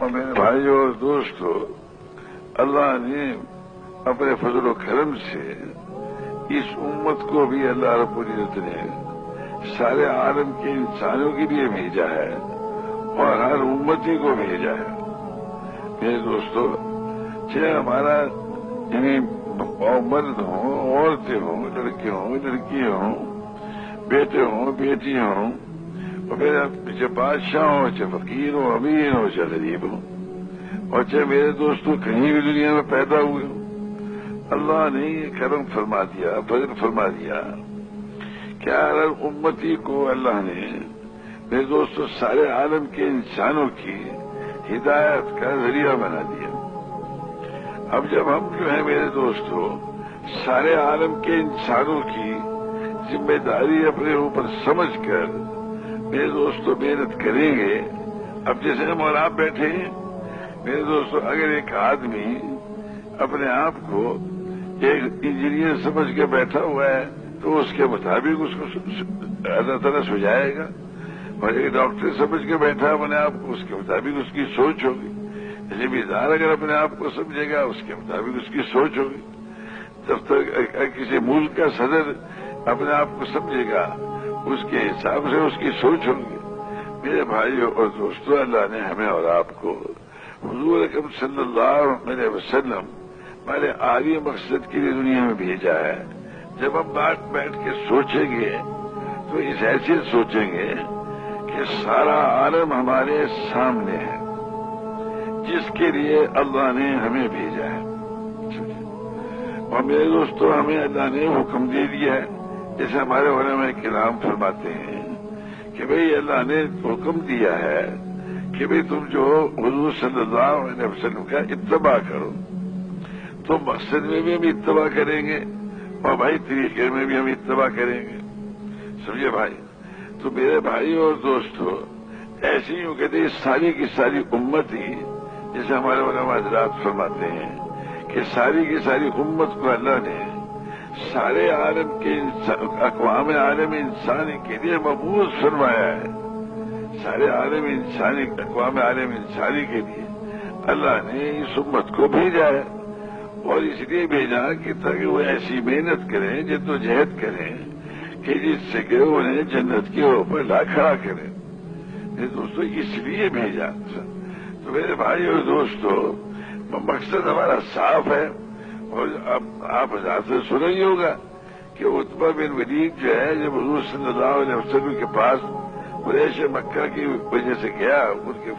اور میرے بھائیوں اور دوستوں، اللہ نے اپنے فضل و کرم سے اس امت کو بھی اللہ رب العزت نے سارے عالم کے انسانوں کے لیے بھیجا ہے اور ہر امتی کو بھیجا ہے۔ میرے دوستوں، چاہے ہمارا یعنی مرد ہوں، عورتیں ہوں، لڑکے ہوں، لڑکی ہوں، بیٹے ہوں، بیٹی ہوں، اور میرا چاہے بادشاہ ہو، چاہے فقیر ہو، امیر ہو، چاہے غریب ہو، اور چاہے میرے دوستوں کہیں بھی دنیا میں پیدا ہوئے ہوں، اللہ نے یہ کرم فرما دیا، فضل فرما دیا کہ ہر امتی کو اللہ نے میرے دوستوں سارے عالم کے انسانوں کی ہدایت کا ذریعہ بنا دیا۔ اب جب ہم جو ہے میرے دوستوں سارے عالم کے انسانوں کی ذمہ داری اپنے اوپر سمجھ کر میرے دوستوں محنت کریں گے، اب جیسے ہم اور آپ بیٹھے ہیں میرے دوستوں، اگر ایک آدمی اپنے آپ کو ایک انجینئر سمجھ کے بیٹھا ہوا ہے تو اس کے مطابق اس کو اللہ تعالیٰ سجائے گا، اور ایک ڈاکٹر سمجھ کے بیٹھا اپنے آپ کو اس کے مطابق اس کی سوچ ہوگی۔ جمیندار اگر اپنے آپ کو سمجھے گا اس کے مطابق اس کی سوچ ہوگی۔ کسی ملک کا صدر اپنے آپ کو سمجھے گا اس کے حساب سے اس کی سوچ ہوگی۔ میرے بھائیوں اور دوستوں، اللہ نے ہمیں اور آپ کو حضور اکرم صلی اللہ علیہ وسلم ہمارے عالی مقصد کے لیے دنیا میں بھیجا ہے۔ جب ہم بیٹھ کے سوچیں گے تو اس حیثیت سوچیں گے کہ سارا عالم ہمارے سامنے ہے جس کے لیے اللہ نے ہمیں بھیجا ہے، اور میرے دوستوں ہمیں اللہ نے حکم دے دیا ہے، جیسے ہمارے علماء کرام فرماتے ہیں کہ بھئی اللہ نے حکم دیا ہے کہ بھئی تم جو حضور صلی اللہ علیہ وسلم کا اتباع کرو، تو مقصد میں بھی ہم اتباع کریں گے اور بھائی طریقے میں بھی ہم اتباع کریں گے، سمجھے بھائی؟ تو میرے بھائی اور دوستو، ایسی یوں کہتے ہیں ساری کی ساری امت ہی، جیسے ہمارے علماء حضرات فرماتے ہیں کہ ساری کی ساری امت کو اللہ نے سارے عالم کے اقوام عالم انسانی کے لیے مبعوث فرمایا ہے۔ سارے عالم انسانی اقوام عالم انسانی کے لیے اللہ نے اس امت کو بھیجا ہے، اور اس لیے بھیجا کہ تاکہ وہ ایسی محنت کریں، جد و جہد کریں کہ جس سے کہ انہیں جنت کے اوپر لا کھڑا کریں۔ میرے دوستو اس لیے بھیجا۔ تو میرے بھائی اور دوستو، مقصد ہمارا صاف ہے، اور اب آپ حضرات سے سنا ہی ہوگا کہ عتبہ بن ولید جو ہے جب حضور صلی اللہ علیہ وسلم کے پاس قریش مکہ کی وجہ سے گیا، ان کے